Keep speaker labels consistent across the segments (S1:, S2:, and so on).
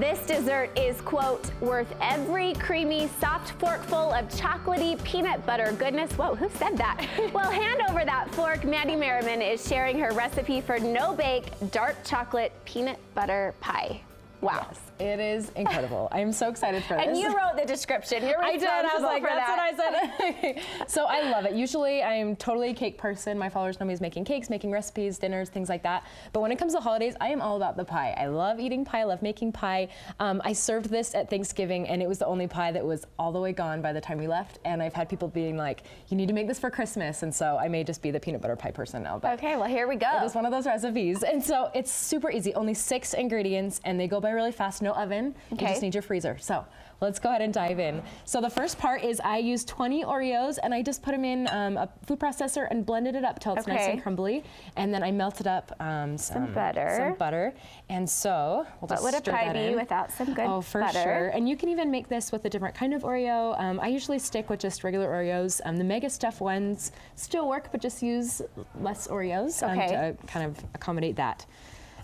S1: This dessert is, quote, worth every creamy, soft forkful of chocolatey peanut butter goodness. Whoa, who said that? Well, hand over that fork. Mandy Merriman is sharing her recipe for no-bake dark chocolate peanut butter pie. Wow.
S2: Yes, it is incredible. I'm so excited for this.
S1: And you wrote the description. You're responsible
S2: I did. I was like,
S1: for
S2: that's
S1: that.
S2: what I said. So I love it. Usually I'm totally a cake person. My followers know me as making cakes, making recipes, dinners, things like that. But when it comes to holidays, I am all about the pie. I love eating pie. I love making pie. I served this at Thanksgiving, and it was the only pie that was all the way gone by the time we left. And I've had people being like, you need to make this for Christmas. And so I may just be the peanut butter pie person now. But
S1: okay, well, here we go.
S2: It is one of those recipes. And so it's super easy. Only 6 ingredients, and they go by really fast. No oven. Okay. You just need your freezer. So let's go ahead and dive in. So the first part is I use 20 Oreos, and I just put them in a food processor and blended it up till it's nice and crumbly. And then I melted up some butter. And so we'll just
S1: what would a pie be without some good butter?
S2: Oh, for sure. And you can even make this with a different kind of Oreo. I usually stick with just regular Oreos. The mega stuffed ones still work, but just use less Oreos to kind of accommodate that.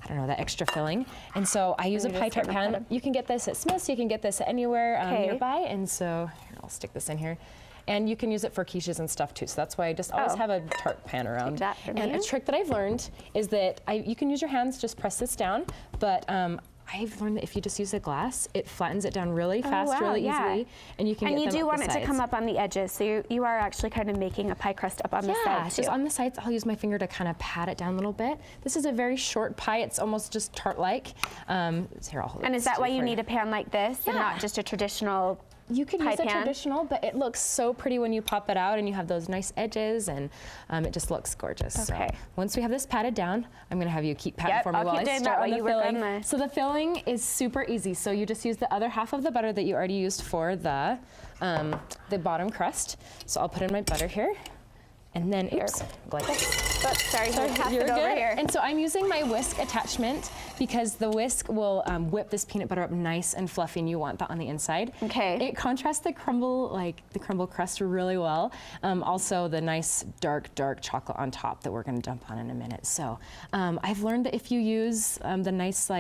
S2: I don't know, that extra filling. And so I use a pie tart pan. You can get this at Smith's, you can get this anywhere nearby. And so here, I'll stick this in here. And you can use it for quiches and stuff too. So that's why I just always have a tart pan around. And a trick that I've learned is that you can use your hands, just press this down, but I've learned that if you just use a glass, it flattens it down really fast, really easily, and you can get them up the sides.
S1: And you do want it to come up on the edges, so you are actually kind of making a pie crust up on the sides too.
S2: Just on the sides, I'll use my finger to kind of pat it down a little bit. This is a very short pie. It's almost just tart-like. Here, I'll hold it.
S1: And is that why you need a pan like this and not just a traditional
S2: You could use a traditional, but it looks so pretty when you pop it out and you have those nice edges, and it just looks gorgeous. Okay. So once we have this patted down, I'm gonna have you keep patting for me while I start on the filling. So the filling is super easy. So you just use the other half of the butter that you already used for the bottom crust. So I'll put in my butter here. And then,
S1: sorry, pass it over here.
S2: And so I'm using my whisk attachment because the whisk will whip this peanut butter up nice and fluffy, and you want that on the inside.
S1: Okay.
S2: It contrasts the crumble crust really well. Also the nice dark chocolate on top that we're gonna dump on in a minute. So I've learned that if you use the nice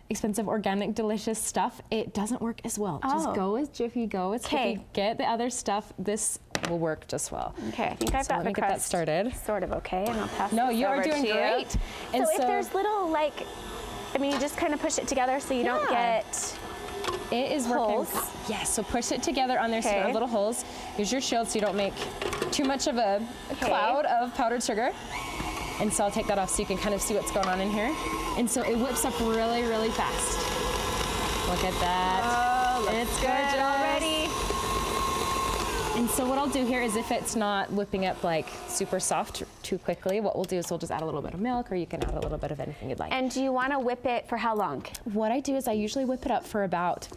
S2: expensive, organic, delicious stuff, it doesn't work as well. Just go with Jiffy, go with Jiffy. Get the other stuff. This will work just well.
S1: Okay, I think I've got the crust
S2: get that started.
S1: Sort of okay, and I'll pass
S2: No,
S1: this
S2: you
S1: over
S2: are doing
S1: to
S2: great.
S1: You.
S2: And
S1: so if there's little you just kind of push it together so you don't get
S2: it is
S1: holes.
S2: Yes, so push it together on their little holes. Use your shield so you don't make too much of a cloud of powdered sugar. And so I'll take that off so you can kind of see what's going on in here. And so it whips up really, really fast. Look at that.
S1: Oh, it's good already.
S2: And so what I'll do here is if it's not whipping up super soft too quickly, what we'll do is we'll just add a little bit of milk, or you can add a little bit of anything you'd like.
S1: And do you want to whip it for how long?
S2: What I do is I usually whip it up for about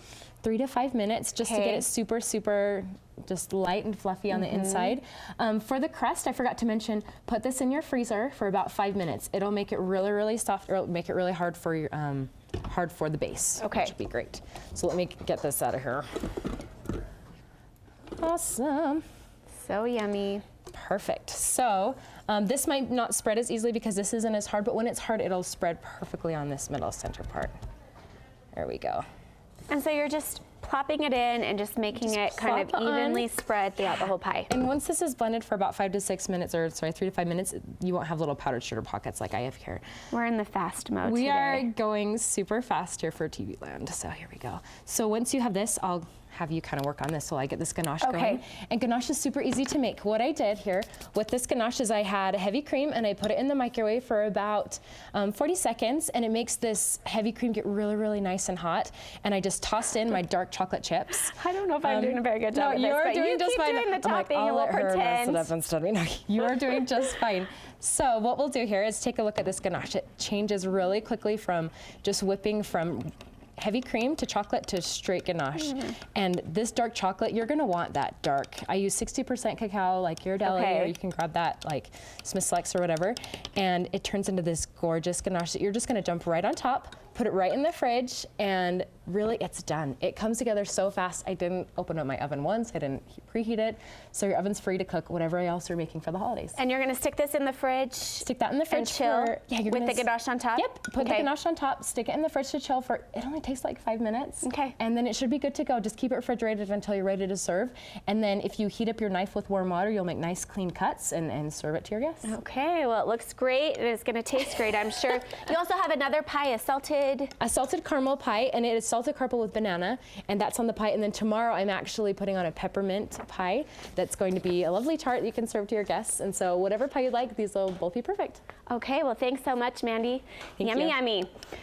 S2: 3 to 5 minutes just to get it super, super just light and fluffy on the inside. For the crust, I forgot to mention, put this in your freezer for about 5 minutes. It'll make it really, really soft, or it'll make it really hard for your, the base.
S1: Okay.
S2: Which would be great. So let me get this out of here. Awesome.
S1: So yummy.
S2: Perfect. So this might not spread as easily because this isn't as hard, but when it's hard, it'll spread perfectly on this middle center part. There we go.
S1: And so you're just plopping it in and just making it kind of evenly spread throughout the whole pie.
S2: And once this is blended for about 5 to 6 minutes, or sorry, 3 to 5 minutes, you won't have little powdered sugar pockets like I have here.
S1: We're in the fast mode
S2: We
S1: today.
S2: are going super fast here for TV land, so here we go. So once you have this, I'll have you kind of work on this while I get this ganache going. And ganache is super easy to make. What I did here with this ganache is I had heavy cream and I put it in the microwave for about 40 seconds, and it makes this heavy cream get really, really nice and hot. And I just tossed in my dark chocolate chips.
S1: I don't know if I'm doing a very good job at this, but you keep doing the topping and we'll pretend.
S2: No, you are doing just fine. So what we'll do here is take a look at this ganache. It changes really quickly from just whipping from heavy cream to chocolate to straight ganache. And this dark chocolate, you're gonna want that dark. I use 60% cacao like Ghirardelli, or you can grab that like Smith Selects or whatever. And it turns into this gorgeous ganache that you're just gonna dump right on top, put it right in the fridge, and really it's done. It comes together so fast. I didn't open up my oven once. I didn't preheat it. So your oven's free to cook whatever else you're making for the holidays.
S1: And you're gonna stick this in the fridge?
S2: Stick that in the fridge
S1: and chill with the ganache on top?
S2: Yep, put the ganache on top, stick it in the fridge to chill for, it only takes like 5 minutes.
S1: Okay.
S2: And then it should be good to go. Just keep it refrigerated until you're ready to serve. And then if you heat up your knife with warm water, you'll make nice clean cuts and serve it to your guests.
S1: Okay, well it looks great and it's gonna taste great, I'm sure. You also have another pie, a salted
S2: caramel pie, and it is salted caramel with banana, and that's on the pie. And then tomorrow I'm actually putting on a peppermint pie that's going to be a lovely tart that you can serve to your guests. And so whatever pie you like, these will both be perfect.
S1: Okay, well thanks so much, Mandy.
S2: Thank
S1: Yummy,
S2: you.
S1: yummy.